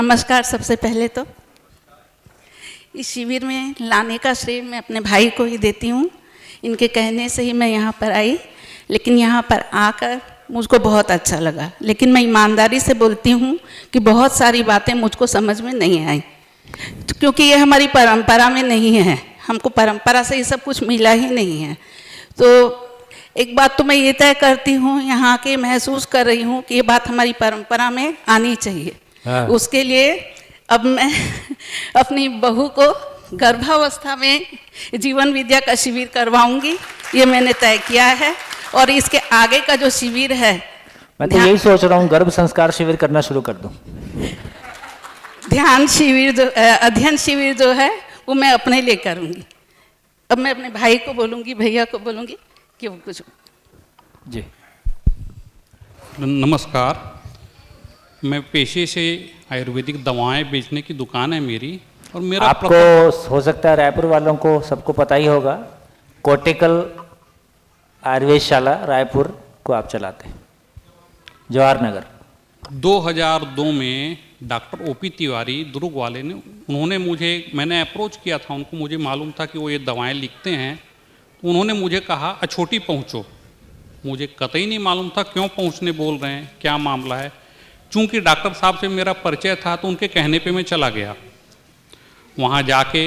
नमस्कार। सबसे पहले तो इस शिविर में लाने का श्रेय मैं अपने भाई को ही देती हूँ। इनके कहने से ही मैं यहाँ पर आई, लेकिन यहाँ पर आकर मुझको बहुत अच्छा लगा। लेकिन मैं ईमानदारी से बोलती हूँ कि बहुत सारी बातें मुझको समझ में नहीं आई, क्योंकि ये हमारी परंपरा में नहीं है। हमको परंपरा से ये सब कुछ मिला ही नहीं है। तो एक बात तो मैं ये तय करती हूँ, यहाँ के महसूस कर रही हूँ कि ये बात हमारी परंपरा में आनी चाहिए। उसके लिए अब मैं अपनी बहू को गर्भावस्था में जीवन विद्या का शिविर करवाऊंगी, ये मैंने तय किया है। और इसके आगे का जो शिविर है, मैं तो यही सोच रहा हूँ गर्भ संस्कार शिविर करना शुरू कर दूं। ध्यान शिविर जो अध्ययन शिविर जो है वो मैं अपने लिए करूंगी। अब मैं अपने भाई को बोलूंगी, भैया को बोलूंगी कि वो कुछ। जी नमस्कार। मैं पेशे से आयुर्वेदिक दवाएं बेचने की दुकान है मेरी, और मेरा आपको हो सकता है रायपुर वालों को सबको पता ही होगा, कोटिकल आयुर्वेदशाला रायपुर को आप चलाते हैं, जवाहर नगर। 2002 में डॉक्टर ओपी तिवारी दुर्ग वाले ने, उन्होंने मैंने अप्रोच किया था उनको, मुझे मालूम था कि वो ये दवाएं लिखते हैं। तो उन्होंने मुझे कहा अछोटी पहुँचो। मुझे कतई नहीं मालूम था क्यों पहुँचने बोल रहे हैं, क्या मामला है। चूँकि डॉक्टर साहब से मेरा परिचय था तो उनके कहने पे मैं चला गया। वहाँ जाके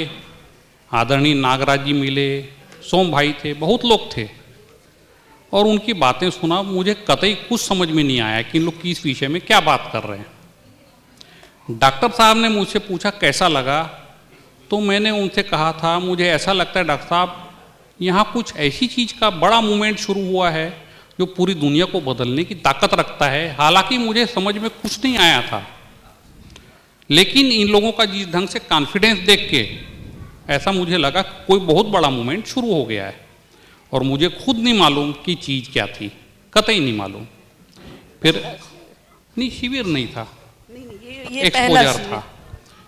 आदरणीय नागराज जी मिले, सोम भाई थे, बहुत लोग थे, और उनकी बातें सुना। मुझे कतई कुछ समझ में नहीं आया कि इन लोग किस विषय में क्या बात कर रहे हैं। डॉक्टर साहब ने मुझसे पूछा कैसा लगा, तो मैंने उनसे कहा था मुझे ऐसा लगता है डॉक्टर साहब, यहाँ कुछ ऐसी चीज़ का बड़ा मूवमेंट शुरू हुआ है जो पूरी दुनिया को बदलने की ताकत रखता है। हालांकि मुझे समझ में कुछ नहीं आया था, लेकिन इन लोगों का जिस ढंग से कॉन्फिडेंस देख के ऐसा मुझे लगा कोई बहुत बड़ा मूवमेंट शुरू हो गया है। और मुझे खुद नहीं मालूम कि चीज़ क्या थी, कतई नहीं मालूम। फिर नहीं, शिविर नहीं था, एक्सपोजर था।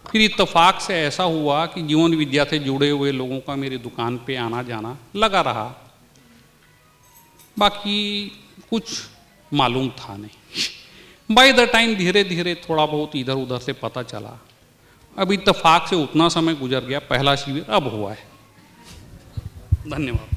फिर इत्तेफाक से ऐसा हुआ कि जीवन विद्या से जुड़े हुए लोगों का मेरी दुकान पे आना जाना लगा रहा। बाकी कुछ मालूम था नहीं। बाय द टाइम धीरे धीरे थोड़ा बहुत इधर उधर से पता चला। अब इत्तेफाक से उतना समय गुजर गया, पहला शिविर अब हुआ है। धन्यवाद।